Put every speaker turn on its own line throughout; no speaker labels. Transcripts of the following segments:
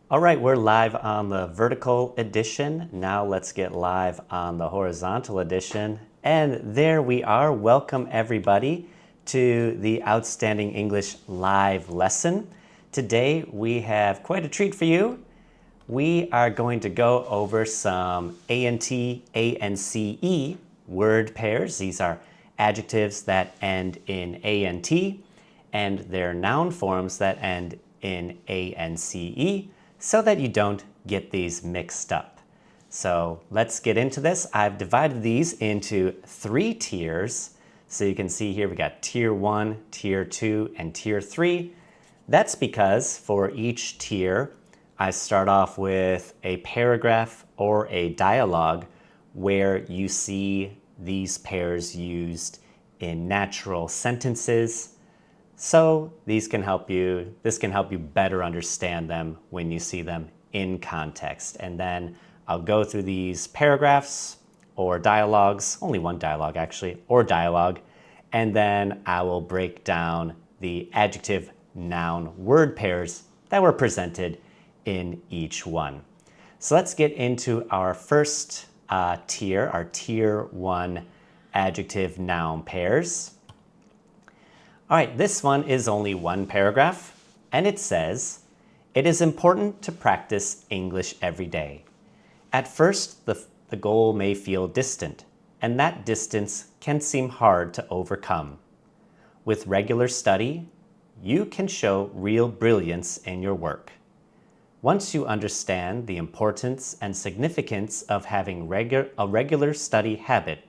All right, we're live on the vertical edition. Now let's get live on the horizontal edition. And there we are. Welcome everybody to the Outstanding English live lesson. Today we have quite a treat for you. We are going to go over some ant, ance word pairs. These are adjectives that end in ant and their noun forms that end in ance, so that you don't get these mixed up. So let's get into this. I've divided these into 3 tiers. So you can see here we got tier 1, tier 2, and tier 3. That's because for each tier, I start off with a paragraph or a dialogue where you see these pairs used in natural sentences. So this can help you better understand them when you see them in context. And then I'll go through these paragraphs or dialogues, only one dialogue actually, or dialogue, and then I will break down the adjective, noun, word pairs that were presented in each one. So let's get into our first tier, our tier 1 adjective, noun pairs. All right, this one is only one paragraph, and it says, "It is important to practice English every day. At first, the goal may feel distant, and that distance can seem hard to overcome. With regular study, you can show real brilliance in your work. Once you understand the importance and significance of having a regular study habit,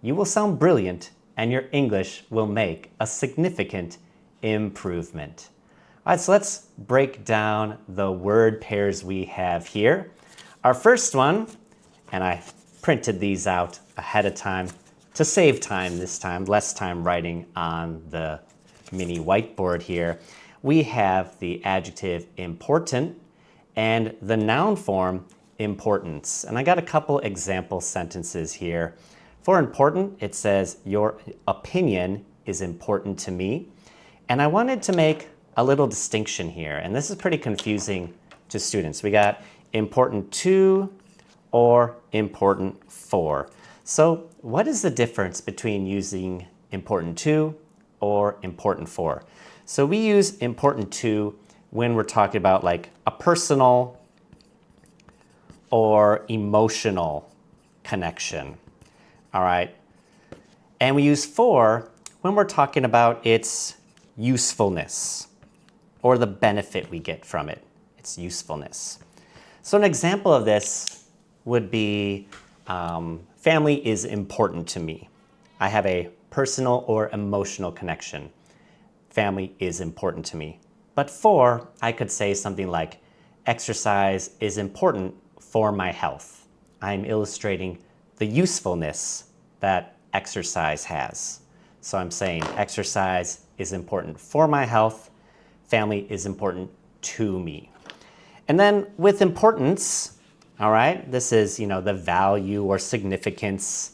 you will sound brilliant and your English will make a significant improvement." All right, so let's break down the word pairs we have here. Our first one, and I printed these out ahead of time to save time this time, less time writing on the mini whiteboard here. We have the adjective important and the noun form importance. And I got a couple example sentences here. For important, it says, "Your opinion is important to me." And I wanted to make a little distinction here, and this is pretty confusing to students. We got important to or important for. So what is the difference between using important to or important for? So we use important to when we're talking about like a personal or emotional connection. All right, and we use for when we're talking about its usefulness or the benefit we get from it, its usefulness. So an example of this would be family is important to me. I have a personal or emotional connection. Family is important to me. But for, I could say something like exercise is important for my health. I'm illustrating the usefulness that exercise has. So I'm saying exercise is important for my health, family is important to me. And then with importance, all right, this is, the value or significance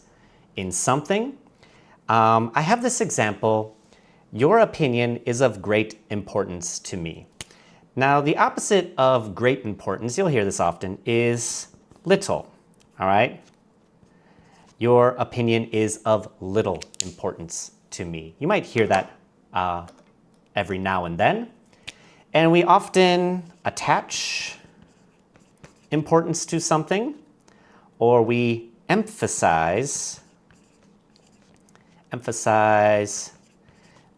in something. I have this example, "Your opinion is of great importance to me." Now, the opposite of great importance, you'll hear this often, is little, all right? "Your opinion is of little importance to me." You might hear that every now and then. And we often attach importance to something, or we emphasize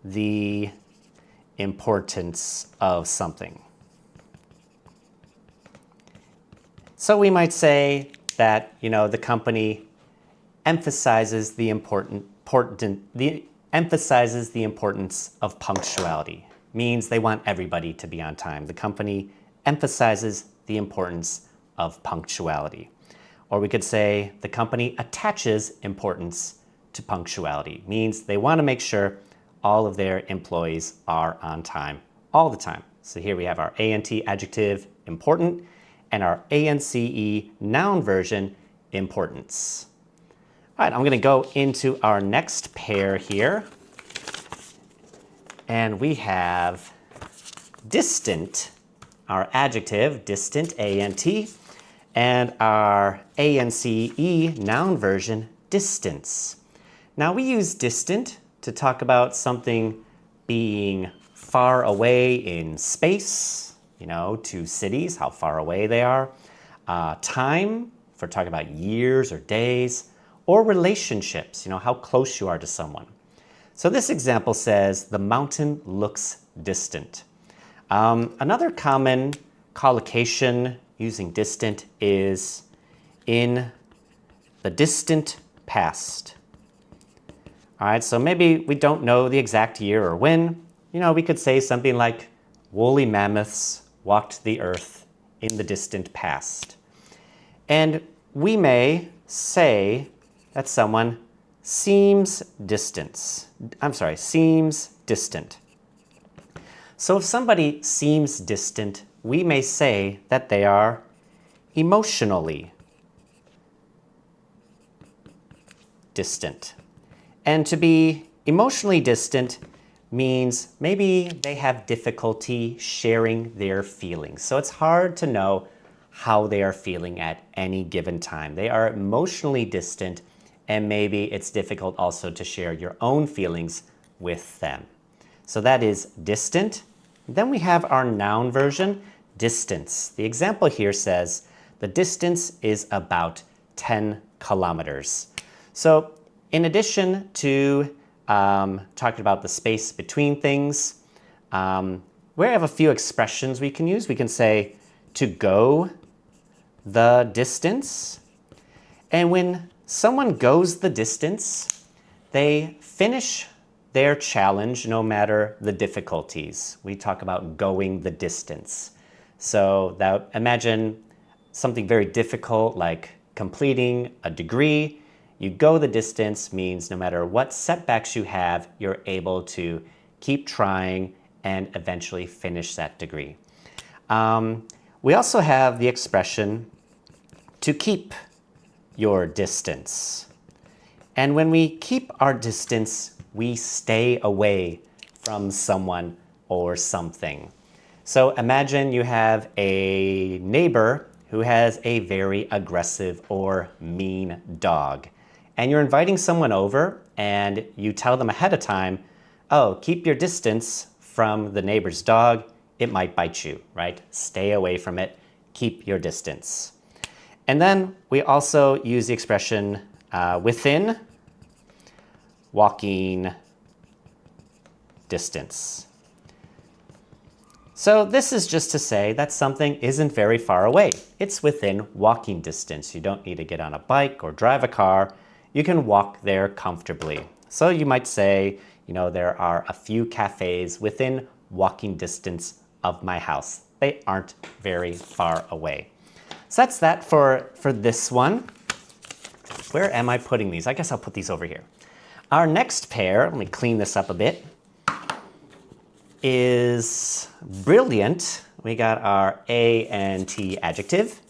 the importance of something. So we might say that, the company emphasizes the importance of punctuality. Means they want everybody to be on time. The company emphasizes the importance of punctuality. Or we could say the company attaches importance to punctuality. Means they want to make sure all of their employees are on time all the time. So here we have our ant adjective, important, and our ance noun version, importance. All right, I'm going to go into our next pair here. And we have distant our adjective, distant, A-N-T, and our A-N-C-E noun version, distance. Now we use distant to talk about something being far away in space, to cities, how far away they are. Time, for talking about years or days, or relationships, how close you are to someone. So this example says, the mountain looks distant. Another common collocation using distant is in the distant past. All right, so maybe we don't know the exact year or when. We could say something like, woolly mammoths walked the earth in the distant past. And we may say that someone seems distant. So if somebody seems distant, we may say that they are emotionally distant. And to be emotionally distant means maybe they have difficulty sharing their feelings. So it's hard to know how they are feeling at any given time. They are emotionally distant, and maybe it's difficult also to share your own feelings with them. So that is distant. Then we have our noun version, distance. The example here says the distance is about 10 kilometers. So in addition to talking about the space between things, we have a few expressions we can use. We can say to go the distance. And when someone goes the distance, they finish their challenge no matter the difficulties. We talk about going the distance. So imagine something very difficult like completing a degree. You go the distance means no matter what setbacks you have, you're able to keep trying and eventually finish that degree. We also have the expression to keep your distance. And when we keep our distance, we stay away from someone or something. So imagine you have a neighbor who has a very aggressive or mean dog. And you're inviting someone over and you tell them ahead of time, oh, keep your distance from the neighbor's dog. It might bite you, right? Stay away from it. Keep your distance. And then we also use the expression within walking distance. So this is just to say that something isn't very far away. It's within walking distance. You don't need to get on a bike or drive a car. You can walk there comfortably. So you might say, there are a few cafes within walking distance of my house. They aren't very far away. So that's that for this one. Where am I putting these? I guess I'll put these over here. Our next pair, let me clean this up a bit, is brilliant. We got our A-N-T adjective,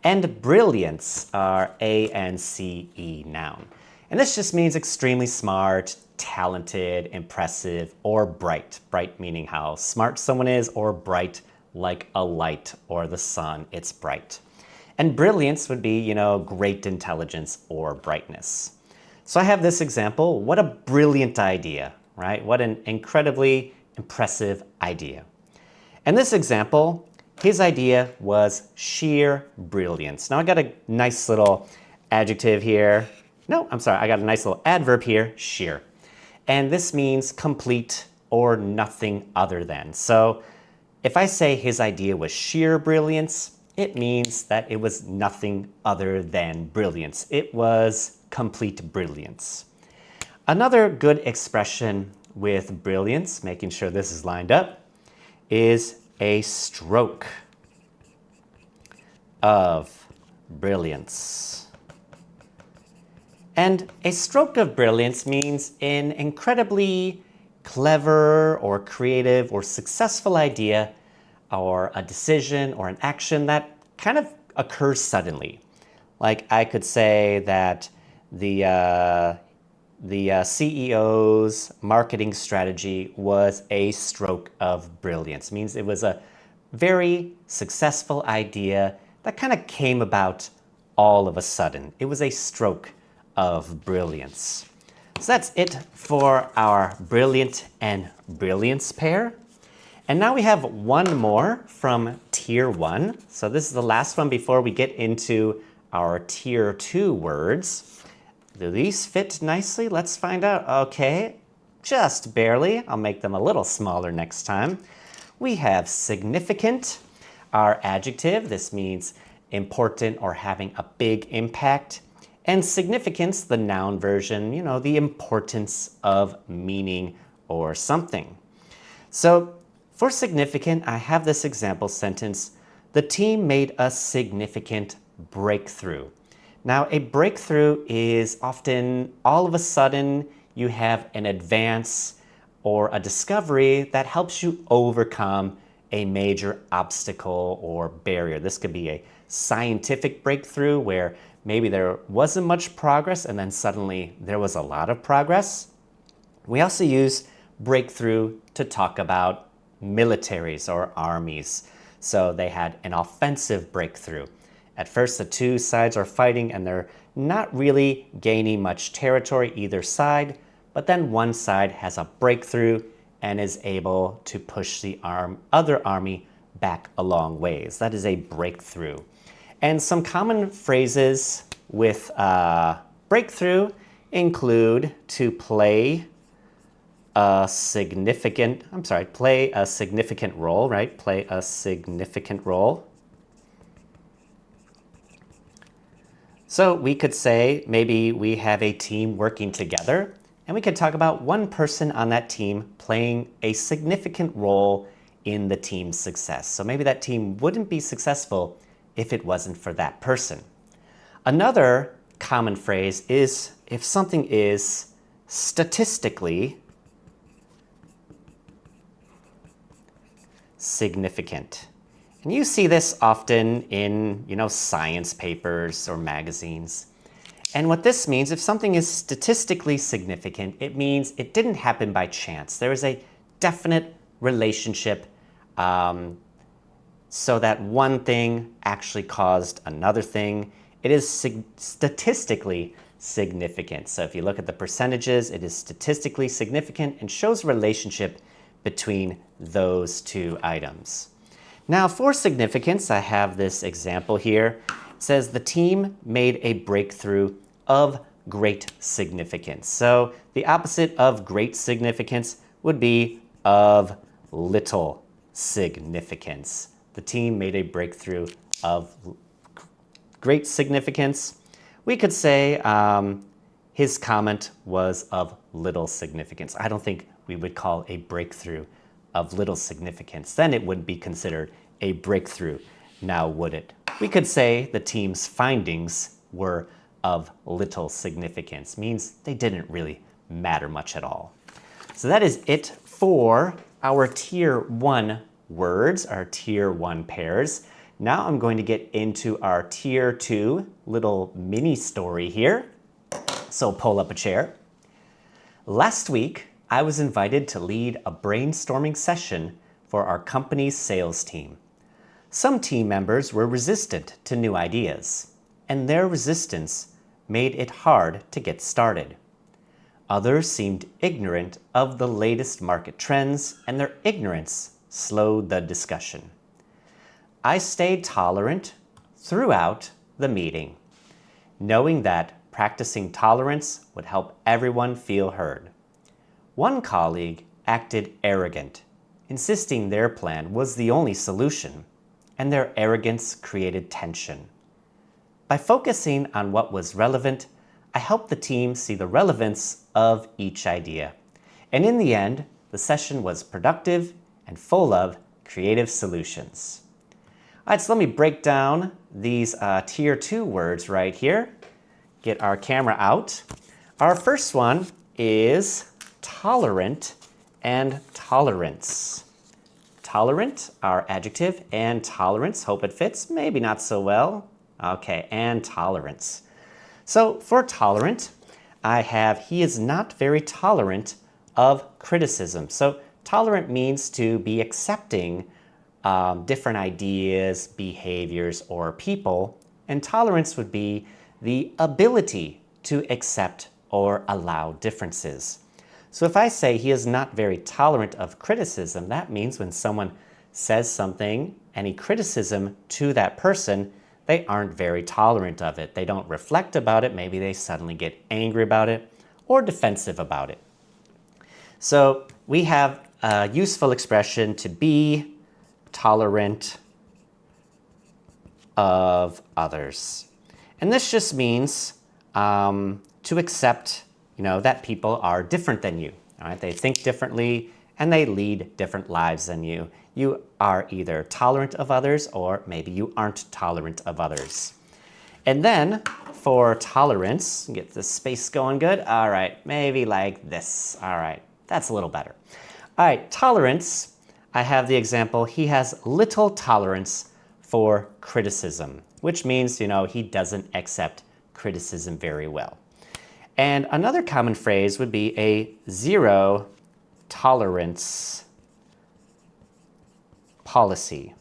and brilliance, our A-N-C-E noun. And this just means extremely smart, talented, impressive, or bright. Bright meaning how smart someone is, or bright like a light or the sun, it's bright. And brilliance would be, great intelligence or brightness. So I have this example. What a brilliant idea, right? What an incredibly impressive idea. And this example, his idea was sheer brilliance. Now I got a nice little adjective here. No, I'm sorry, I got a nice little adverb here, sheer. And this means complete or nothing other than. So if I say his idea was sheer brilliance, it means that it was nothing other than brilliance. It was complete brilliance. Another good expression with brilliance, making sure this is lined up, is a stroke of brilliance. And a stroke of brilliance means an incredibly clever or creative or successful idea or a decision or an action that kind of occurs suddenly. Like I could say that the CEO's marketing strategy was a stroke of brilliance. It means it was a very successful idea that kind of came about all of a sudden. It was a stroke of brilliance. So that's it for our brilliant and brilliance pair. And now we have one more from Tier 1. So this is the last one before we get into our Tier 2 words. Do these fit nicely? Let's find out. Okay, just barely. I'll make them a little smaller next time. We have significant, our adjective. This means important or having a big impact. And significance, the noun version, you know, the importance of meaning or something. So for significant, I have this example sentence. The team made a significant breakthrough. Now, a breakthrough is often all of a sudden you have an advance or a discovery that helps you overcome a major obstacle or barrier. This could be a scientific breakthrough where maybe there wasn't much progress and then suddenly there was a lot of progress. We also use breakthrough to talk about militaries or armies. So they had an offensive breakthrough. At first, the two sides are fighting and they're not really gaining much territory either side, but then one side has a breakthrough and is able to push the other army back a long ways. That is a breakthrough. And some common phrases with breakthrough include to play a significant role, right? Play a significant role. So we could say maybe we have a team working together, and we could talk about one person on that team playing a significant role in the team's success. So maybe that team wouldn't be successful if it wasn't for that person. Another common phrase is if something is statistically significant. And you see this often in, science papers or magazines. And what this means, if something is statistically significant, it means it didn't happen by chance. There is a definite relationship so that one thing actually caused another thing. It is statistically significant. So if you look at the percentages, it is statistically significant and shows a relationship between those two items. Now for significance, I have this example here. It says the team made a breakthrough of great significance. So the opposite of great significance would be of little significance. The team made a breakthrough of great significance. We could say his comment was of little significance. I don't think we would call a breakthrough of little significance. Then it wouldn't be considered a breakthrough, now would it? We could say the team's findings were of little significance, means they didn't really matter much at all. So that is it for our Tier 1 words, our Tier 1 pairs. Now I'm going to get into our Tier 2 little mini story here. So pull up a chair. Last week, I was invited to lead a brainstorming session for our company's sales team. Some team members were resistant to new ideas, and their resistance made it hard to get started. Others seemed ignorant of the latest market trends, and their ignorance slowed the discussion. I stayed tolerant throughout the meeting, knowing that practicing tolerance would help everyone feel heard. One colleague acted arrogant, insisting their plan was the only solution, and their arrogance created tension. By focusing on what was relevant, I helped the team see the relevance of each idea. And in the end, the session was productive and full of creative solutions. All right, so let me break down these Tier 2 words right here. Get our camera out. Our first one is tolerant and tolerance. Tolerant, our adjective, and tolerance, hope it fits, maybe not so well. Okay, and tolerance. So for tolerant, I have he is not very tolerant of criticism. So tolerant means to be accepting different ideas, behaviors, or people. And tolerance would be the ability to accept or allow differences. So if I say he is not very tolerant of criticism, that means when someone says something, any criticism to that person, they aren't very tolerant of it. They don't reflect about it. Maybe they suddenly get angry about it or defensive about it. So we have a useful expression to be tolerant of others. And this just means to accept, that people are different than you. All right? They think differently and they lead different lives than you. You are either tolerant of others or maybe you aren't tolerant of others. And then for tolerance, get the space going good. All right, maybe like this. All right, that's a little better. All right, tolerance, I have the example, he has little tolerance for criticism, which means, he doesn't accept criticism very well. And another common phrase would be a zero tolerance policy.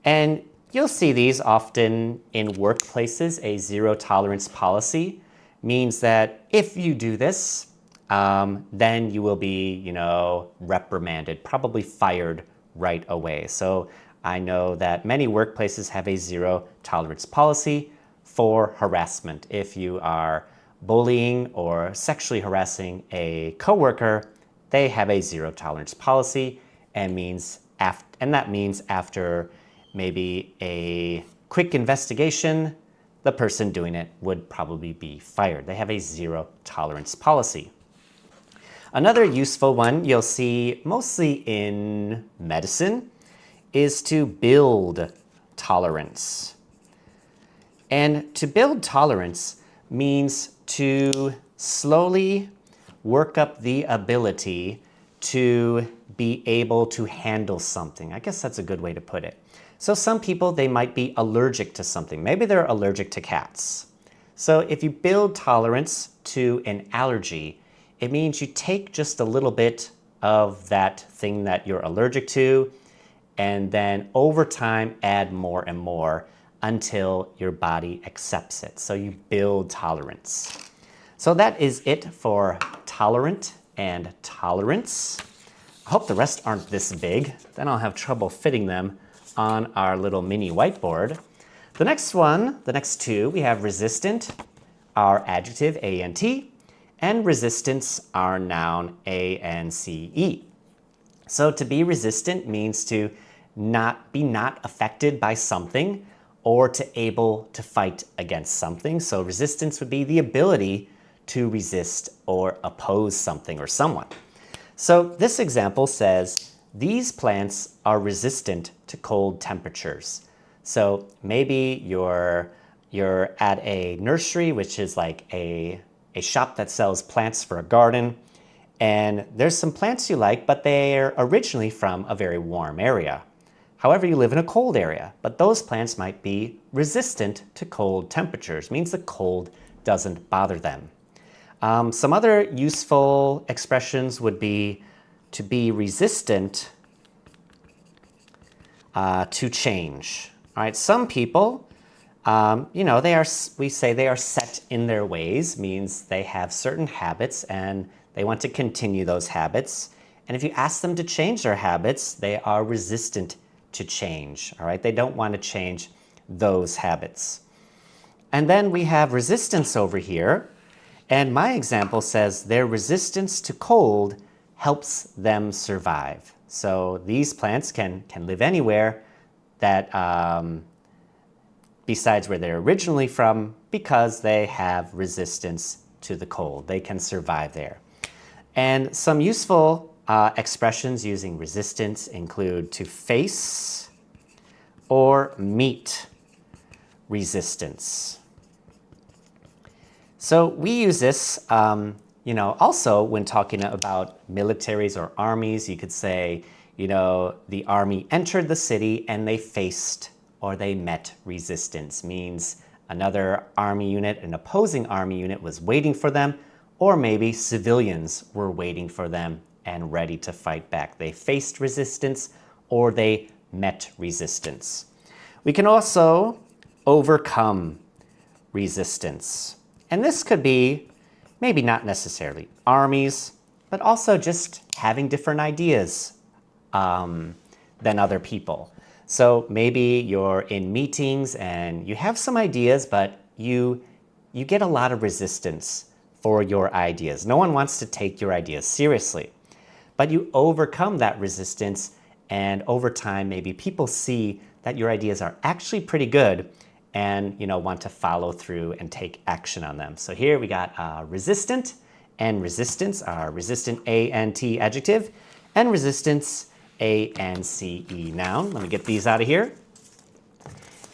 And you'll see these often in workplaces. A zero tolerance policy means that if you do this, then you will be, reprimanded, probably fired right away. So I know that many workplaces have a zero tolerance policy for harassment. If you are bullying or sexually harassing a coworker, they have a zero tolerance policy, and that means after maybe a quick investigation, the person doing it would probably be fired. They have a zero tolerance policy. Another useful one you'll see mostly in medicine is to build tolerance. And to build tolerance means to slowly work up the ability to be able to handle something. I guess that's a good way to put it. So some people, they might be allergic to something. Maybe they're allergic to cats. So if you build tolerance to an allergy, it means you take just a little bit of that thing that you're allergic to, and then over time add more and more until your body accepts it. So you build tolerance. So that is it for tolerant and tolerance. I hope the rest aren't this big. Then I'll have trouble fitting them on our little mini whiteboard. The next two, we have resistant, our adjective, ant, and resistance, our noun, ance. So to be resistant means to not affected by something or to able to fight against something. So resistance would be the ability to resist or oppose something or someone. So this example says, these plants are resistant to cold temperatures. So maybe you're at a nursery, which is like a shop that sells plants for a garden, and there's some plants you like, but they're originally from a very warm area. However, you live in a cold area, but those plants might be resistant to cold temperatures, means the cold doesn't bother them. Some other useful expressions would be to be resistant to change. All right, some people, we say they are set in their ways, means they have certain habits and they want to continue those habits. And if you ask them to change their habits, they are resistant to change. All right, they don't want to change those habits. And then we have resistance over here. And my example says their resistance to cold helps them survive. So these plants can live anywhere that besides where they're originally from, because they have resistance to the cold. They can survive there. And some useful expressions using resistance include to face or meet resistance. So we use this, also when talking about militaries or armies. You could say, the army entered the city and they faced or they met resistance. Means another army unit, an opposing army unit was waiting for them, or maybe civilians were waiting for them and ready to fight back. They faced resistance or they met resistance. We can also overcome resistance. And this could be maybe not necessarily armies, but also just having different ideas than other people. So maybe you're in meetings and you have some ideas, but you get a lot of resistance for your ideas. No one wants to take your ideas seriously. But you overcome that resistance, and over time, maybe people see that your ideas are actually pretty good and want to follow through and take action on them. So here we got resistant and resistance, our resistant ant adjective, and resistance ance noun. Let me get these out of here.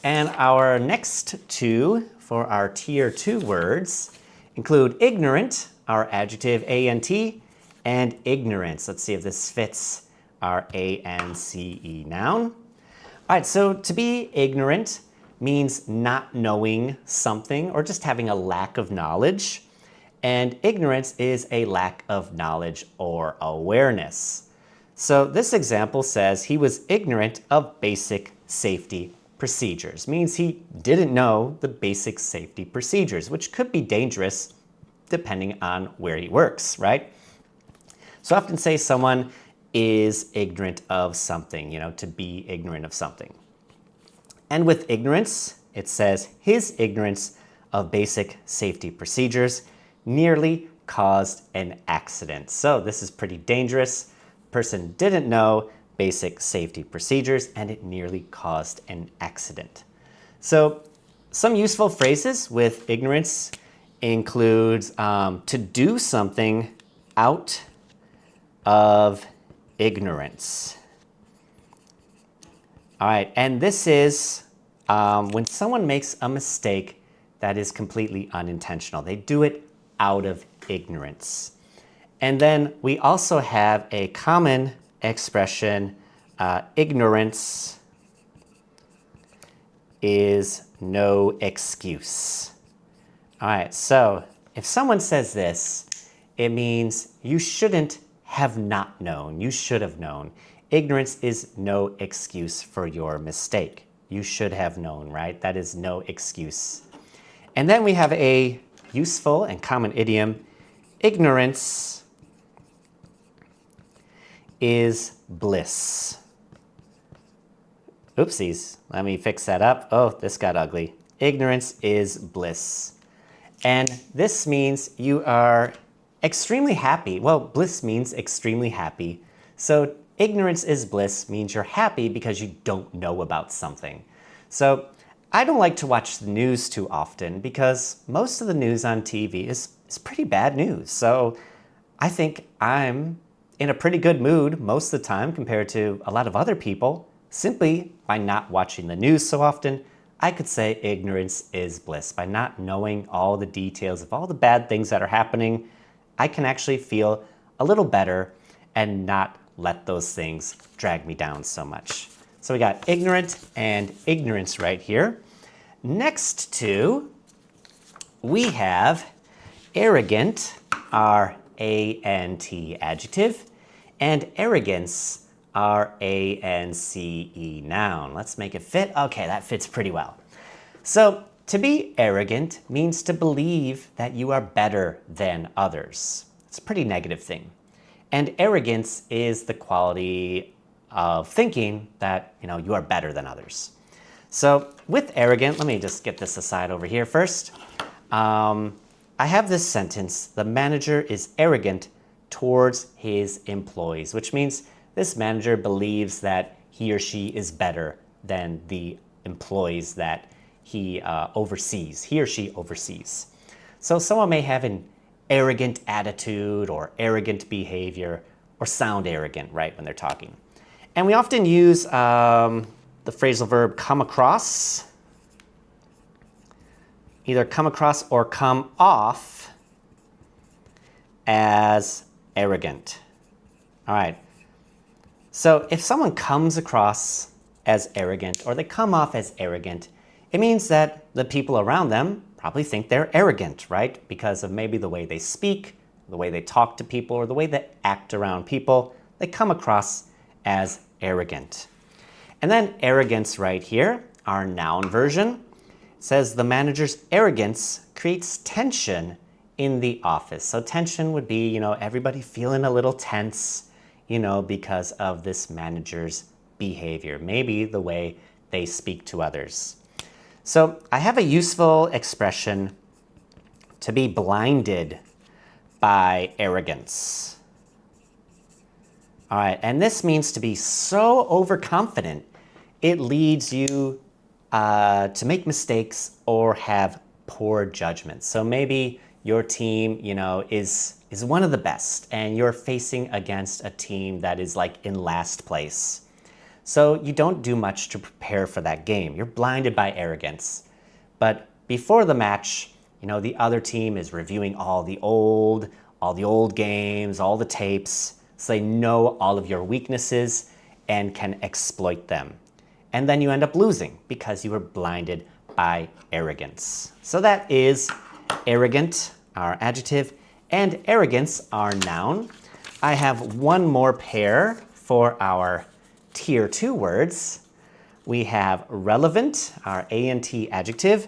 And our next two for our tier 2 words include ignorant, our adjective ant, and ignorance. Let's see if this fits our ance noun. All right, so to be ignorant means not knowing something or just having a lack of knowledge. And ignorance is a lack of knowledge or awareness. So this example says he was ignorant of basic safety procedures. Means he didn't know the basic safety procedures, which could be dangerous depending on where he works, right? So I often say someone is ignorant of something, to be ignorant of something. And with ignorance, it says his ignorance of basic safety procedures nearly caused an accident. So this is pretty dangerous. Person didn't know basic safety procedures and it nearly caused an accident. So some useful phrases with ignorance includes to do something out of ignorance. All right, and this is when someone makes a mistake that is completely unintentional. They do it out of ignorance. And then we also have a common expression, ignorance is no excuse. All right, so if someone says this, it means you shouldn't have not known. You should have known. Ignorance is no excuse for your mistake. You should have known, right? That is no excuse. And then we have a useful and common idiom, ignorance is bliss. Oopsies, let me fix that up. Oh, this got ugly. Ignorance is bliss. And this means you are extremely happy. Well, bliss means extremely happy. So ignorance is bliss means you're happy because you don't know about something. So I don't like to watch the news too often because most of the news on TV is pretty bad news. So I think I'm in a pretty good mood most of the time compared to a lot of other people. Simply by not watching the news so often, I could say ignorance is bliss. By not knowing all the details of all the bad things that are happening, I can actually feel a little better and not let those things drag me down so much. So we got ignorant and ignorance right here. Next to, we have arrogant, our ant adjective, and arrogance, our ance noun. Let's make it fit. Okay, that fits pretty well. So to be arrogant means to believe that you are better than others. It's a pretty negative thing. And arrogance is the quality of thinking that you are better than others. So with arrogant, let me just get this aside over here first. I have this sentence, the manager is arrogant towards his employees, which means this manager believes that he or she is better than the employees that he oversees, he or she oversees. So someone may have an arrogant attitude or arrogant behavior or sound arrogant, right, when they're talking. And we often use the phrasal verb come across, either come across or come off as arrogant. All right. So if someone comes across as arrogant or they come off as arrogant, it means that the people around them probably think they're arrogant, right? Because of maybe the way they speak, the way they talk to people, or the way they act around people, they come across as arrogant. And then arrogance right here, our noun version, says the manager's arrogance creates tension in the office. So tension would be, everybody feeling a little tense, because of this manager's behavior, maybe the way they speak to others. So I have a useful expression, to be blinded by arrogance. All right, and this means to be so overconfident, it leads you to make mistakes or have poor judgment. So maybe your team, is one of the best, and you're facing against a team that is like in last place. So you don't do much to prepare for that game. You're blinded by arrogance. But before the match, the other team is reviewing all the old games, all the tapes, so they know all of your weaknesses and can exploit them. And then you end up losing because you were blinded by arrogance. So that is arrogant, our adjective, and arrogance, our noun. I have one more pair for our Tier 2 words. We have relevant, our ant adjective,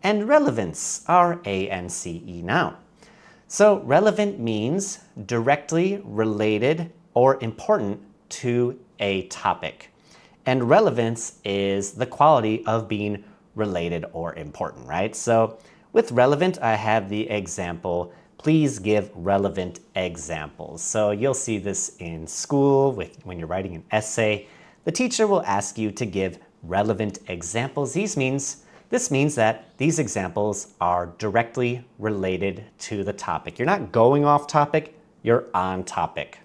and relevance, our ance noun. So relevant means directly related or important to a topic. And relevance is the quality of being related or important, right? So with relevant, I have the example, please give relevant examples. So you'll see this in school when you're writing an essay. The teacher will ask you to give relevant examples. This means that these examples are directly related to the topic. You're not going off topic, you're on topic.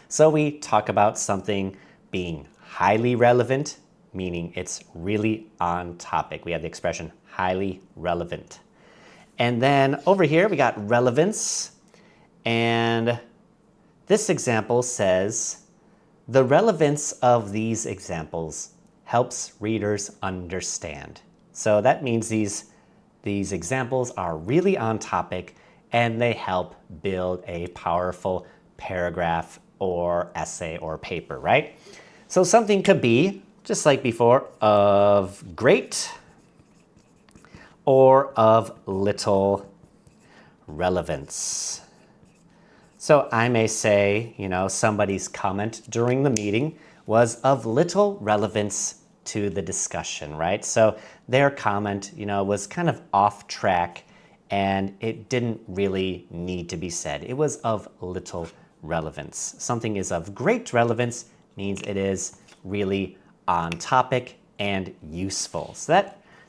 So we talk about something being highly relevant, meaning it's really on topic. We have the expression highly relevant. And then over here we got relevance, and this example says, the relevance of these examples helps readers understand. So that means these examples are really on topic and they help build a powerful paragraph or essay or paper, right? So something could be, just like before, of great or of little relevance. So I may say, somebody's comment during the meeting was of little relevance to the discussion, right? So their comment, was kind of off track and it didn't really need to be said. It was of little relevance. Something is of great relevance means it is really on topic and useful. So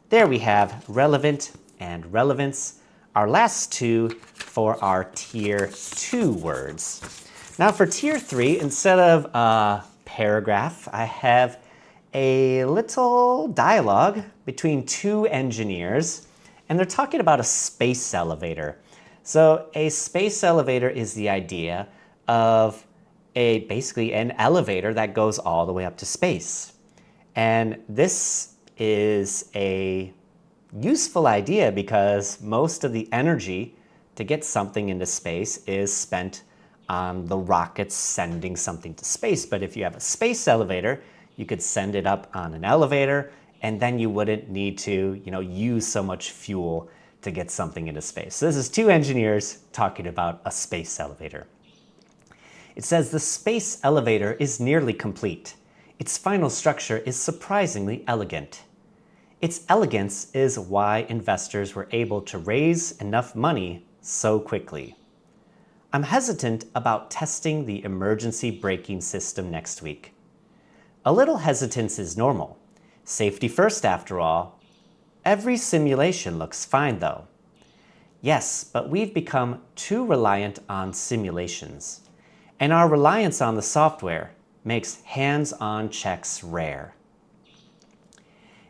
there we have relevant and relevance, our last two for our Tier 2 words. Now for Tier 3, instead of a paragraph, I have a little dialogue between two engineers, and they're talking about a space elevator. So a space elevator is the idea of basically an elevator that goes all the way up to space. And this is a useful idea because most of the energy to get something into space is spent on the rockets sending something to space. But if you have a space elevator, you could send it up on an elevator, and then you wouldn't need to, use so much fuel to get something into space. So this is two engineers talking about a space elevator. It says the space elevator is nearly complete. Its final structure is surprisingly elegant. Its elegance is why investors were able to raise enough money so quickly. I'm hesitant about testing the emergency braking system next week. A little hesitance is normal. Safety first, after all. Every simulation looks fine, though. Yes, but we've become too reliant on simulations, and our reliance on the software makes hands-on checks rare.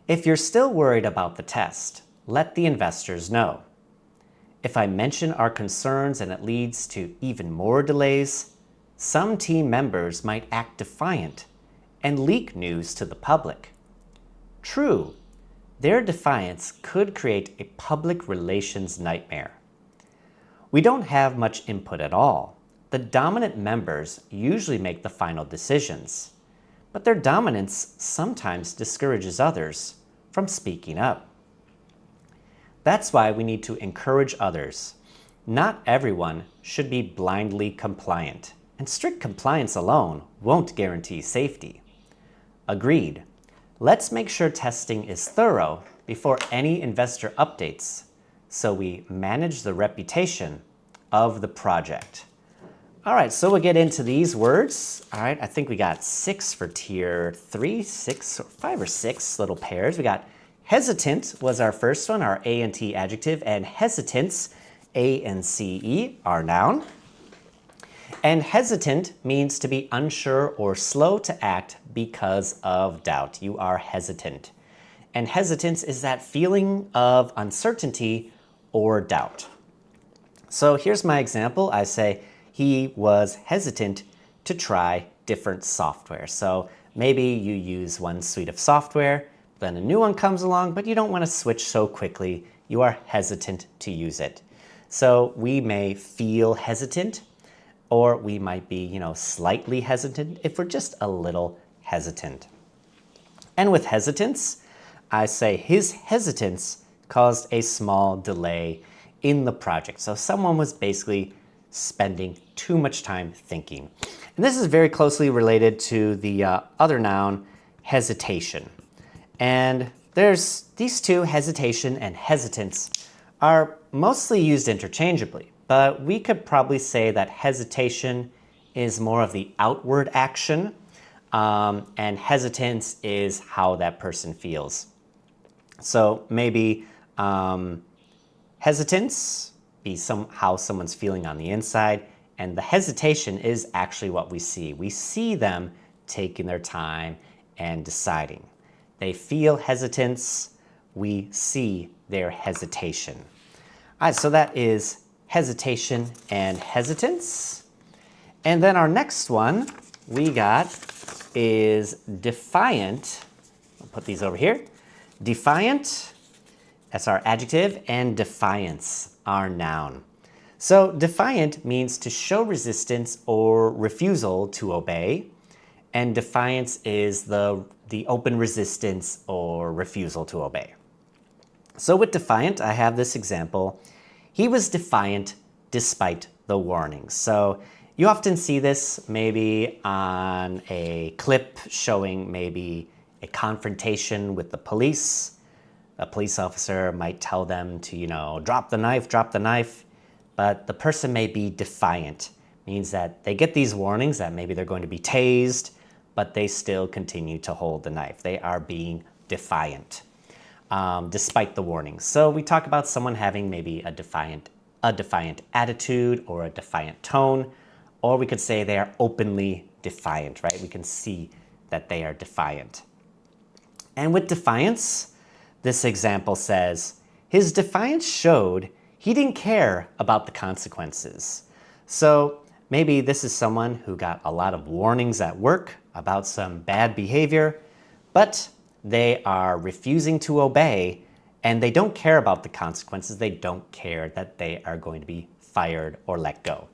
If you're still worried about the test, let the investors know. If I mention our concerns and it leads to even more delays, some team members might act defiant and leak news to the public. True, their defiance could create a public relations nightmare. We don't have much input at all. The dominant members usually make the final decisions. but their dominance sometimes discourages others from speaking up. That's why we need to encourage others. Not everyone should be blindly compliant, and strict compliance alone won't guarantee safety. Agreed. Let's make sure testing is thorough before any investor updates, so we manage the reputation of the project. All right, so we'll get into these words. All right, I think we got 6 for tier 3, 6, 5 or 6 little pairs. We got hesitant was our first one, our ant adjective, and hesitance, ance, our noun. And hesitant means to be unsure or slow to act because of doubt. You are hesitant. And hesitance is that feeling of uncertainty or doubt. So here's my example. I say he was hesitant to try different software. So maybe you use one suite of software, then a new one comes along, but you don't want to switch so quickly. You are hesitant to use it. So we may feel hesitant, or we might be, slightly hesitant if we're just a little hesitant. And with hesitance, I say his hesitance caused a small delay in the project. So someone was basically spending too much time thinking. And this is very closely related to the other noun, hesitation. And there's these two, hesitation and hesitance, are mostly used interchangeably. But we could probably say that hesitation is more of the outward action, and hesitance is how that person feels. So maybe hesitance be how someone's feeling on the inside, and the hesitation is actually what we see. We see them taking their time and deciding. They feel hesitance, we see their hesitation. All right, so that is hesitation and hesitance. And then our next one we got is defiant. I'll put these over here. Defiant, that's our adjective, and defiance, our noun. So defiant means to show resistance or refusal to obey, and defiance is the open resistance or refusal to obey. So with defiant, I have this example. He was defiant despite the warnings. So you often see this maybe on a clip showing maybe a confrontation with the police. A police officer might tell them to, drop the knife, but the person may be defiant. Means that they get these warnings that maybe they're going to be tased, but they still continue to hold the knife. They are being defiant. Despite the warnings. So we talk about someone having maybe a defiant attitude or a defiant tone, or we could say they are openly defiant, right? We can see that they are defiant. And with defiance, this example says, his defiance showed he didn't care about the consequences. So maybe this is someone who got a lot of warnings at work about some bad behavior, but they are refusing to obey, and they don't care about the consequences. They don't care that they are going to be fired or let go.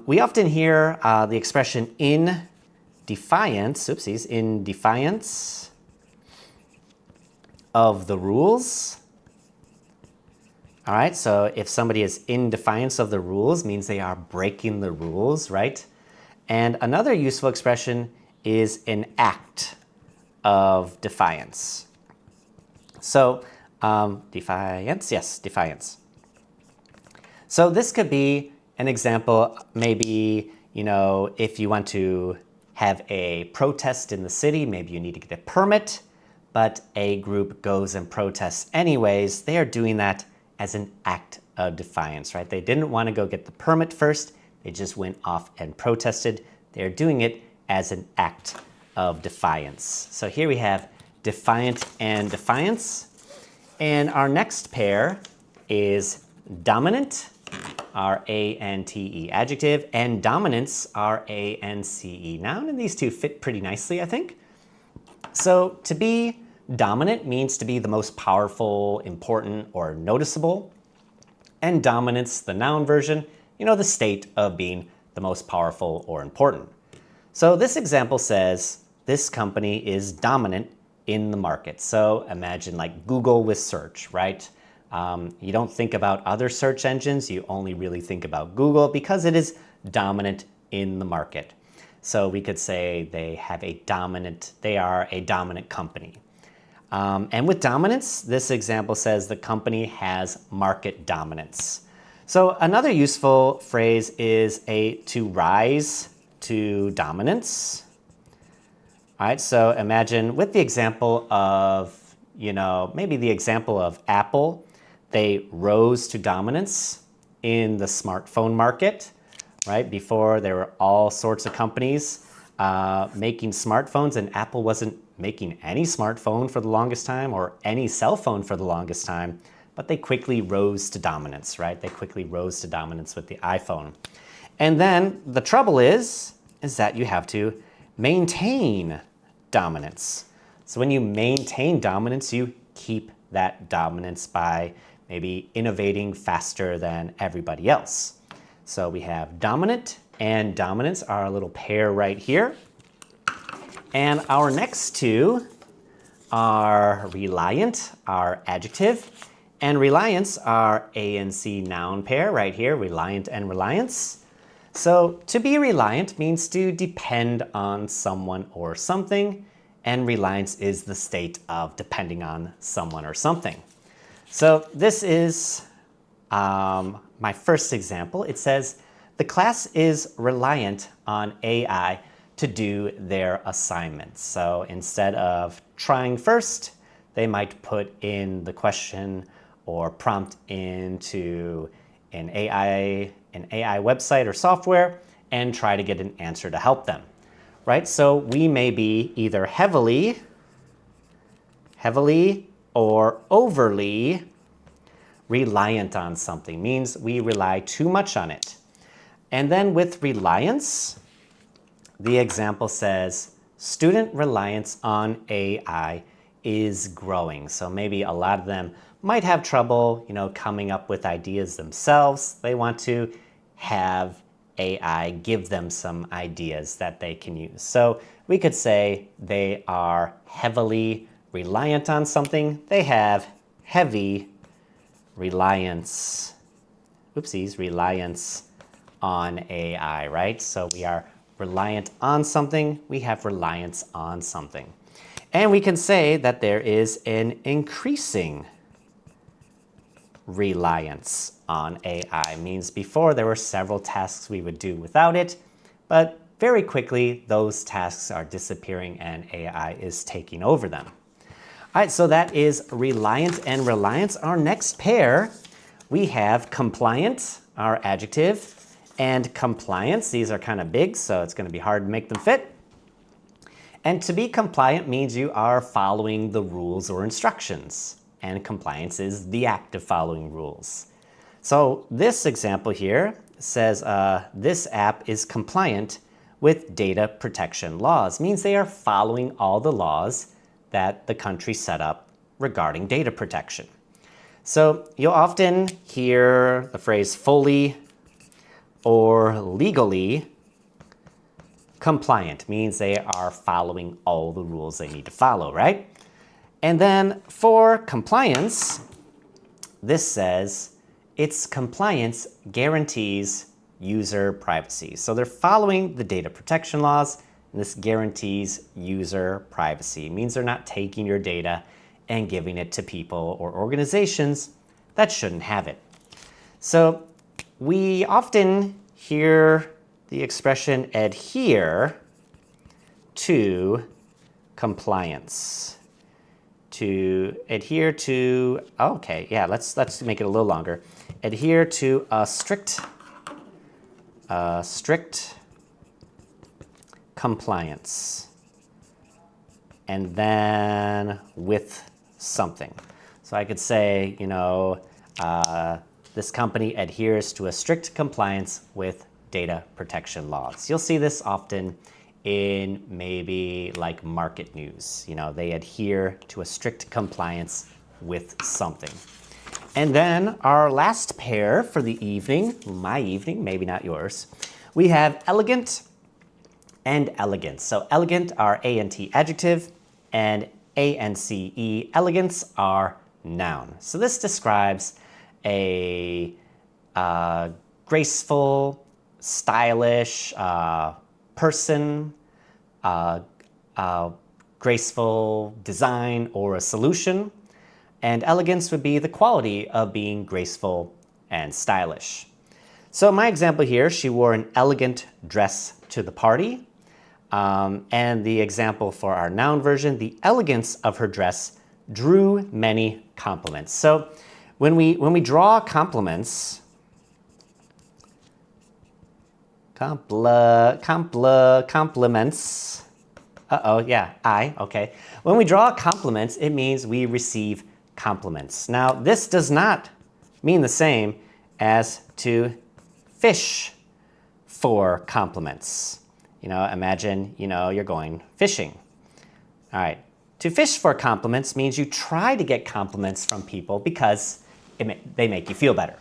We often hear the expression in defiance of the rules. All right, so if somebody is in defiance of the rules, means they are breaking the rules, right? And another useful expression is an act of defiance. So defiance, yes, defiance. So this could be an example, maybe, if you want to have a protest in the city, maybe you need to get a permit, but a group goes and protests anyways. They are doing that as an act of defiance, right? They didn't want to go get the permit first. They just went off and protested. They're doing it as an act of defiance. So here we have defiant and defiance. And our next pair is dominant, our ante adjective, and dominance, our ance noun. And these two fit pretty nicely, I think. So to be dominant means to be the most powerful, important, or noticeable. And dominance, the noun version, the state of being the most powerful or important. So this example says, this company is dominant in the market. So imagine like Google with search, right? You don't think about other search engines, you only really think about Google because it is dominant in the market. So we could say they are a dominant company. And with dominance, this example says the company has market dominance. So another useful phrase is to rise to dominance. All right, so imagine with the example of, maybe the example of Apple, they rose to dominance in the smartphone market, right? Before there were all sorts of companies making smartphones, and Apple wasn't making any smartphone for the longest time or any cell phone for the longest time, but they quickly rose to dominance, right? They quickly rose to dominance with the iPhone. And then the trouble is that you have to maintain dominance. So when you maintain dominance, you keep that dominance by maybe innovating faster than everybody else. So we have dominant and dominance are a little pair right here. And our next two are reliant, our adjective, and reliance, our ance noun pair right here, reliant and reliance. So to be reliant means to depend on someone or something, and reliance is the state of depending on someone or something. So this is my first example. It says, the class is reliant on AI to do their assignments. So instead of trying first, they might put in the question or prompt into an AI website or software and try to get an answer to help them, right? So we may be either heavily or overly reliant on something, means we rely too much on it. And then with reliance, the example says, student reliance on AI is growing. So maybe a lot of them might have trouble, coming up with ideas themselves. They want to have AI give them some ideas that they can use. So we could say they are heavily reliant on something. They have heavy reliance, reliance on AI, right? So we are reliant on something, we have reliance on something. And we can say that there is an increasing reliance on AI. Means before there were several tasks we would do without it, but very quickly those tasks are disappearing and AI is taking over them. All right, so that is reliant and reliance. Our next pair, we have compliant, our adjective, and compliance. These are kind of big, so it's going to be hard to make them fit. And to be compliant means you are following the rules or instructions. And compliance is the act of following rules. So this example here says this app is compliant with data protection laws. Means they are following all the laws that the country set up regarding data protection. So you'll often hear the phrase fully or legally compliant. Means they are following all the rules they need to follow, right? And then for compliance, this says its compliance guarantees user privacy. So they're following the data protection laws, and this guarantees user privacy. It means they're not taking your data and giving it to people or organizations that shouldn't have it. So we often hear the expression adhere to compliance. To adhere to, okay, yeah, let's make it a little longer. Adhere to a strict compliance. And then with something. So I could say, this company adheres to a strict compliance with data protection laws. You'll see this often in maybe like market news. They adhere to a strict compliance with something. And then our last pair for the evening, my evening, maybe not yours, we have elegant and elegance. So elegant are A-N-T adjective, and A-N-C-E, elegance are noun. So this describes a graceful, stylish person, graceful design or a solution. And elegance would be the quality of being graceful and stylish. So my example here, she wore an elegant dress to the party. And the example for our noun version, the elegance of her dress drew many compliments. So when we draw compliments, compliments, okay. When we draw compliments, it means we receive compliments. Now, this does not mean the same as to fish for compliments. Imagine, you're going fishing. All right. To fish for compliments means you try to get compliments from people because they make you feel better.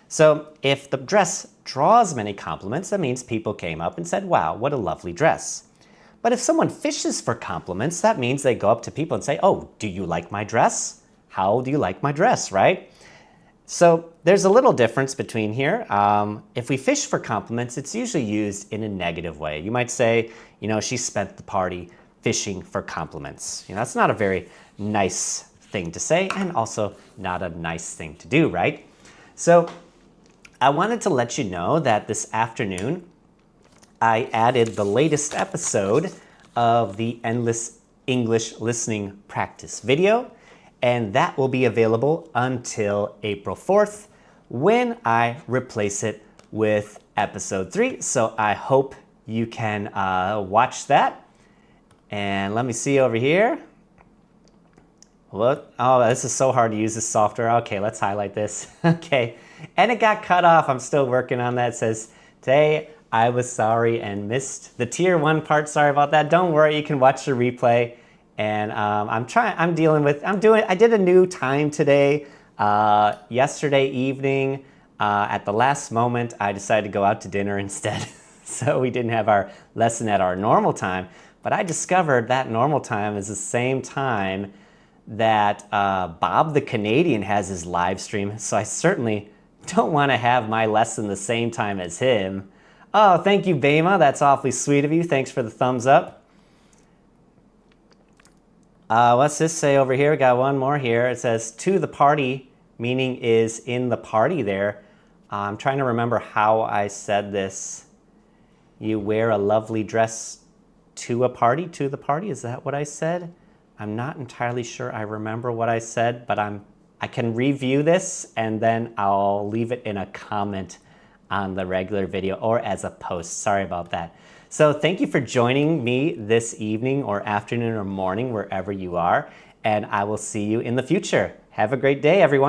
So if the dress draws many compliments, that means people came up and said, wow, what a lovely dress. But if someone fishes for compliments, that means they go up to people and say, oh, do you like my dress? How do you like my dress, right? So there's a little difference between here. If we fish for compliments, it's usually used in a negative way. You might say, she spent the party fishing for compliments. That's not a very nice thing to say and also not a nice thing to do, right? So I wanted to let you know that this afternoon I added the latest episode of the Endless English Listening Practice video, and that will be available until April 4th when I replace it with episode 3. So I hope you can watch that. And let me see over here. What? Oh, this is so hard to use this software. Okay, let's highlight this. Okay, and it got cut off. I'm still working on that. It says, today I was sorry and missed the tier 1 part. Sorry about that. Don't worry, you can watch the replay. And I did a new time today. Yesterday evening, at the last moment, I decided to go out to dinner instead. So we didn't have our lesson at our normal time. But I discovered that normal time is the same time that Bob the Canadian has his live stream. So I certainly don't want to have my lesson the same time as him. Oh, thank you, Bema. That's awfully sweet of you. Thanks for the thumbs up. What's this say over here? We got one more here. It says, to the party, meaning is in the party there. I'm trying to remember how I said this. You wear a lovely dress to a party, to the party. Is that what I said? I'm not entirely sure I remember what I said, but I can review this and then I'll leave it in a comment on the regular video or as a post. Sorry about that. So thank you for joining me this evening or afternoon or morning, wherever you are, and I will see you in the future. Have a great day, everyone.